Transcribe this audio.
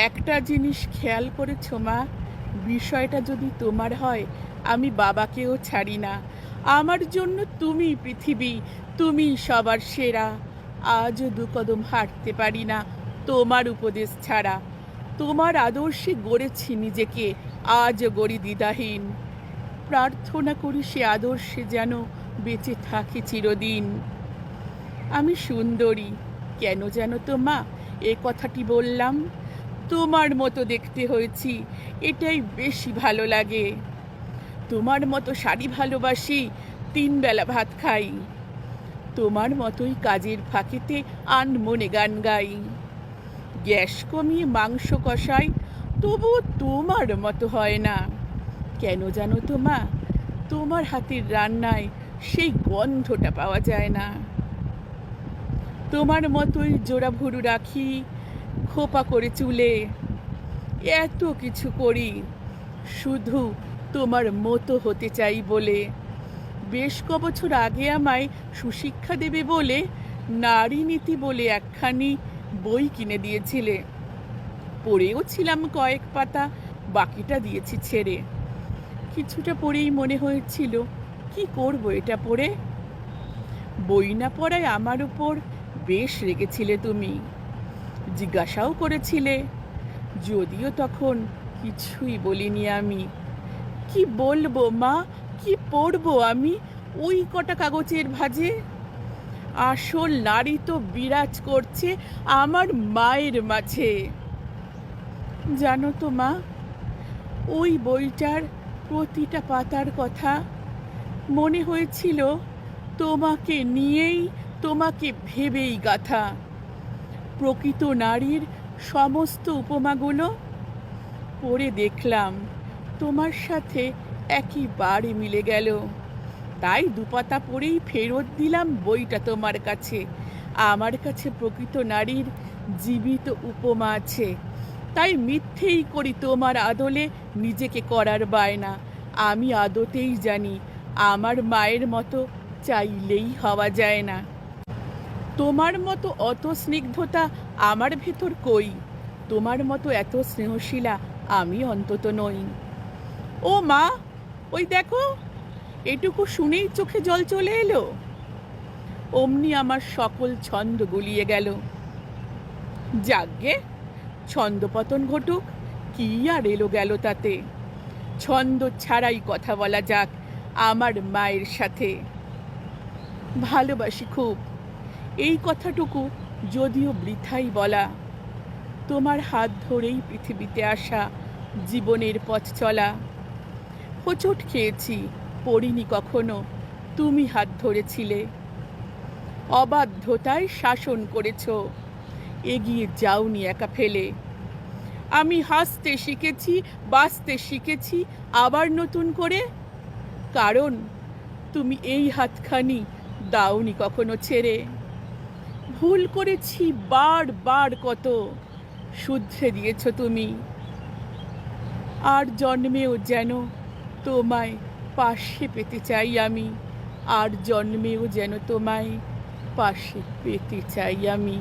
একটা জিনিস খেয়াল করেছো মা? বিষয়টা যদি তোমার হয়, আমি বাবাকেও ছাড়ি না। আমার জন্য তুমিই পৃথিবী, তুমিই সবার সেরা। আজও দু কদম হাঁটতে পারি না তোমার উপদেশ ছাড়া। তোমার আদর্শে গড়েছি নিজেকে, আজও গড়ি দ্বিধাহীন। প্রার্থনা করি সে আদর্শে যেন বেঁচে থাকে চিরদিন। আমি সুন্দরী, কেন যেন তো মা এ কথাটি বললাম? তোমার মতো দেখতে হয়েছি, এটাই বেশি ভালো লাগে। তোমার মতো শাড়ি ভালোবাসি, 3 বেলা ভাত খাই। তোমার মতোই কাজের ফাঁকেতে আনমনে গান গাই। গ্যাস কমিয়ে মাংস কষাই, তবুও তোমার মতো হয় না। কেন জানো তো মা, তোমার হাতের রান্নায় সেই গন্ধটা পাওয়া যায় না। তোমার মতোই জোড়া ভুরু রাখি, খোপা করে চুলে। এত কিছু করি শুধু তোমার মতো হতে চাই বলে। বেশ কবছর আগে আমায় সুশিক্ষা দেবে বলে নারী নীতি বলে একখানি বই কিনে দিয়েছিলে। পড়েও ছিলাম কয়েক পাতা, বাকিটা দিয়েছি ছেড়ে। কিছুটা পড়েই মনে হয়েছিল, কি করব এটা পড়ে। বই না পড়ায় আমার উপর বেশ রেগেছিলে তুমি, জিজ্ঞাসাও করেছিলে, যদিও তখন কিছুই বলিনি আমি। কি বলবো মা, কি পড়বো আমি ওই কটা কাগজের ভাঁজে? আসল নারী তো বিরাজ করছে আমার মায়ের মাঝে। জানো তো মা, ওই বইটার প্রতিটা পাতার কথা মনে হয়েছিল তোমাকে নিয়েই, তোমাকে ভেবেই গাথা। প্রকৃত নারীর সমস্ত উপমাগুলো পড়ে দেখলাম তোমার সাথে একেবারে মিলে গেল। তাই দুপাতা পড়েই ফেরত দিলাম বইটা তোমার কাছে। আমার কাছে প্রকৃত নারীর জীবিত উপমা আছে, তাই মিথ্যেই করি তোমার আদলে নিজেকে করার বায়না। আমি আদতেই জানি আমার মায়ের মতো চাইলেই হওয়া যায় না। তোমার মতো অত স্নিগ্ধতা আমার ভেতর কই, তোমার মতো এত স্নেহশীলা আমি অন্তত নই। ও মা, ওই দেখো, এটুকু শুনেই চোখে জল চলে এলো। অমনি আমার সকল ছন্দ গুলিয়ে গেল। যাগ্গে, ছন্দপতন ঘটুক, কি আর এলো গেল তাতে। ছন্দ ছাড়াই কথা বলা যাক আমার মায়ের সাথে। ভালোবাসি খুব, এই কথাটুকু যদিও বৃথাই বলা। তোমার হাত ধরেই পৃথিবীতে আসা, জীবনের পথ চলা। হোঁচট খেয়েছি, পড়িনি কখনো, তুমি হাত ধরেছিলে। অবাধ্যতায় শাসন করেছ, এগিয়ে যাওনি একা ফেলে। আমি হাসতে শিখেছি, বাঁচতে শিখেছি আবার নতুন করে, কারণ তুমি এই হাতখানি দাওনি কখনো ছেড়ে। ভুল করেছি বার কত, শুধরে দিয়েছ তুমি। আর জন্মেও যেন তোমায় পাশে পেতে চাই আমি, আর জন্মেও যেন তোমায় পাশে পেতে চাই আমি।